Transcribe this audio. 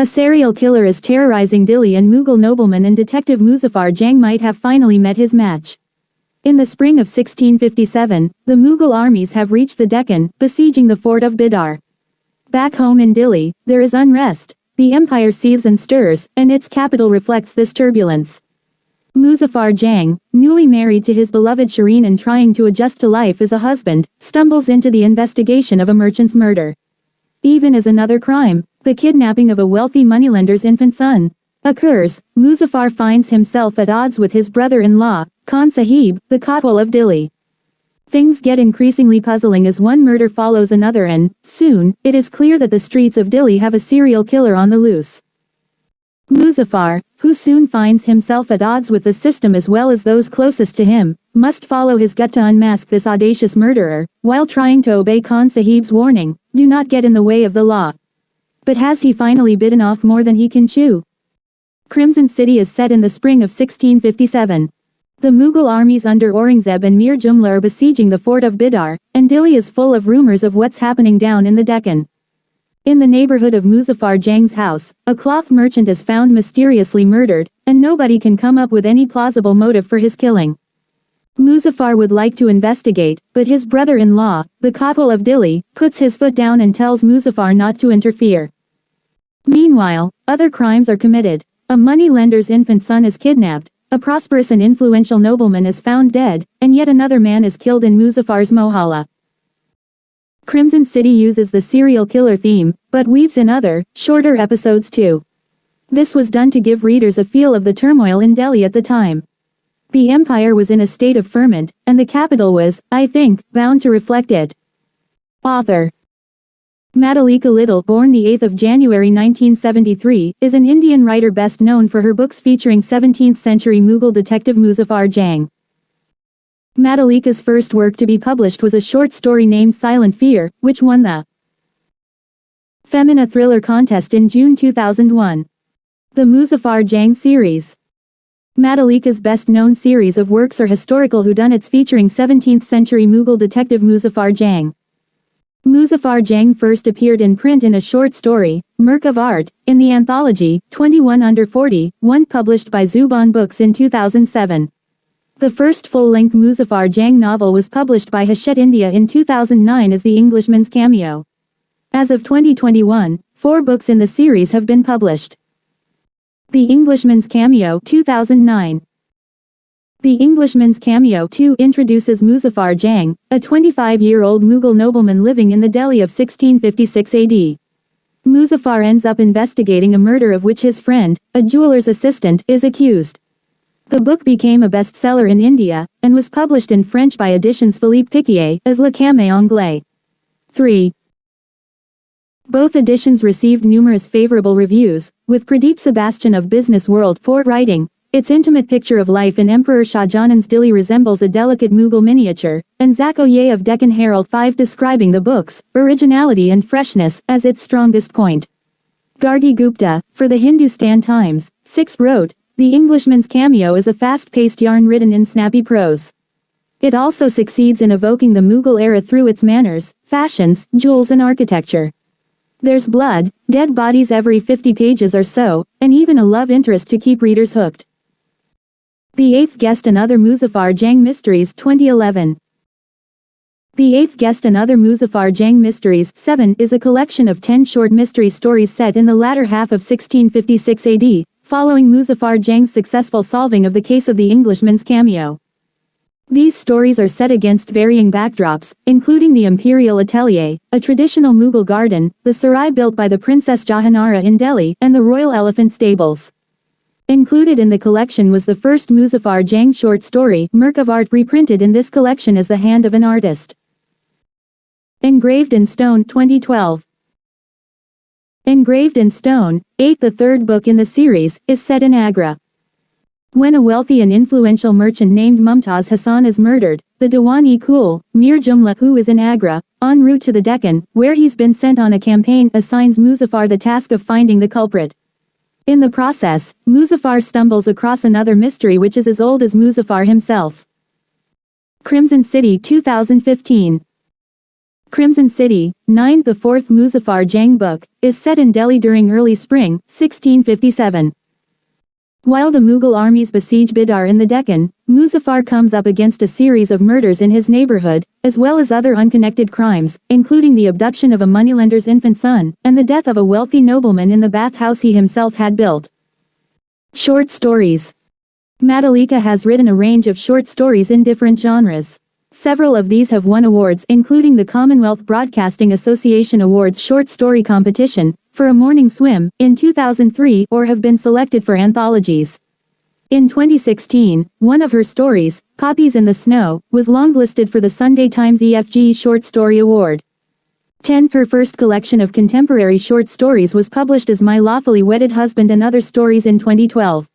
A serial killer is terrorizing Delhi, and Mughal nobleman and detective Muzaffar Jang might have finally met his match. In the spring of 1657, the Mughal armies have reached the Deccan, besieging the fort of Bidar. Back home in Delhi, there is unrest. The empire seethes and stirs, and its capital reflects this turbulence. Muzaffar Jang, newly married to his beloved Shireen and trying to adjust to life as a husband, stumbles into the investigation of a merchant's murder. Even as another crime, the kidnapping of a wealthy moneylender's infant son, occurs, Muzaffar finds himself at odds with his brother-in-law, Khan Sahib, the Kotwal of Delhi. Things get increasingly puzzling as one murder follows another, and, soon, it is clear that the streets of Delhi have a serial killer on the loose. Muzaffar, who soon finds himself at odds with the system as well as those closest to him, must follow his gut to unmask this audacious murderer, while trying to obey Khan Sahib's warning, do not get in the way of the law. But has he finally bitten off more than he can chew? Crimson City is set in the spring of 1657. The Mughal armies under Aurangzeb and Mir Jumla are besieging the fort of Bidar, and Delhi is full of rumors of what's happening down in the Deccan. In the neighborhood of Muzaffar Jang's house, a cloth merchant is found mysteriously murdered, and nobody can come up with any plausible motive for his killing. Muzaffar would like to investigate, but his brother-in-law, the Kotwal of Delhi, puts his foot down and tells Muzaffar not to interfere. Meanwhile, other crimes are committed. A money-lender's infant son is kidnapped, a prosperous and influential nobleman is found dead, and yet another man is killed in Muzaffar's mohalla. Crimson City uses the serial killer theme, but weaves in other, shorter episodes too. This was done to give readers a feel of the turmoil in Delhi at the time. The empire was in a state of ferment, and the capital was, I think, bound to reflect it. Author Madhulika Liddle, born the 8th of January 1973, is an Indian writer best known for her books featuring 17th-century Mughal detective Muzaffar Jang. Madhulika's first work to be published was a short story named Silent Fear, which won the Femina Thriller Contest in June 2001. The Muzaffar Jang series. Madhulika's best-known series of works are historical whodunits featuring 17th-century Mughal detective Muzaffar Jang. Muzaffar Jang first appeared in print in a short story, Merk of Art, in the anthology, 21 Under 40, one published by Zuban Books in 2007. The first full-length Muzaffar Jang novel was published by Hachette India in 2009 as The Englishman's Cameo. As of 2021, 4 books in the series have been published. The Englishman's Cameo 2009. The Englishman's Cameo 2 introduces Muzaffar Jang, a 25-year-old Mughal nobleman living in the Delhi of 1656 AD. Muzaffar ends up investigating a murder of which his friend, a jeweler's assistant, is accused. The book became a bestseller in India, and was published in French by Editions Philippe Picquier as Le Camé Anglais. 3. Both editions received numerous favorable reviews, with Pradeep Sebastian of Business World 4 writing, "Its intimate picture of life in Emperor Shah Jahan's Delhi resembles a delicate Mughal miniature," and Zach Oye of Deccan Herald 5 describing the book's originality and freshness as its strongest point. Gargi Gupta, for the Hindustan Times, 6 wrote, "The Englishman's Cameo is a fast-paced yarn written in snappy prose. It also succeeds in evoking the Mughal era through its manners, fashions, jewels and architecture. There's blood, dead bodies every 50 pages or so, and even a love interest to keep readers hooked." The Eighth Guest and Other Muzaffar Jang Mysteries 2011. The Eighth Guest and Other Muzaffar Jang Mysteries 7 is a collection of 10 short mystery stories set in the latter half of 1656 AD, following Muzaffar Jang's successful solving of the case of the Englishman's Cameo. These stories are set against varying backdrops, including the Imperial Atelier, a traditional Mughal garden, the sarai built by the Princess Jahanara in Delhi, and the Royal Elephant Stables. Included in the collection was the first Muzaffar Jang short story, Merk of Art, reprinted in this collection as The Hand of an Artist. Engraved in Stone 2012. Engraved in Stone, 8, the third book in the series, is set in Agra. When a wealthy and influential merchant named Mumtaz Hassan is murdered, the Diwan-e-Kul, Mir Jumla, who is in Agra, en route to the Deccan, where he's been sent on a campaign, assigns Muzaffar the task of finding the culprit. In the process, Muzaffar stumbles across another mystery which is as old as Muzaffar himself. Crimson City 2015. Crimson City, 9th. The fourth Muzaffar Jang book, is set in Delhi during early spring, 1657. While the Mughal armies besiege Bidar in the Deccan, Muzaffar comes up against a series of murders in his neighborhood, as well as other unconnected crimes, including the abduction of a moneylender's infant son, and the death of a wealthy nobleman in the bathhouse he himself had built. Short stories. Madhulika has written a range of short stories in different genres. Several of these have won awards, including the Commonwealth Broadcasting Association Awards Short Story Competition, for A Morning Swim, in 2003, or have been selected for anthologies. In 2016, one of her stories, Poppies in the Snow, was longlisted for the Sunday Times EFG Short Story Award. 10. Her first collection of contemporary short stories was published as My Lawfully Wedded Husband and Other Stories in 2012.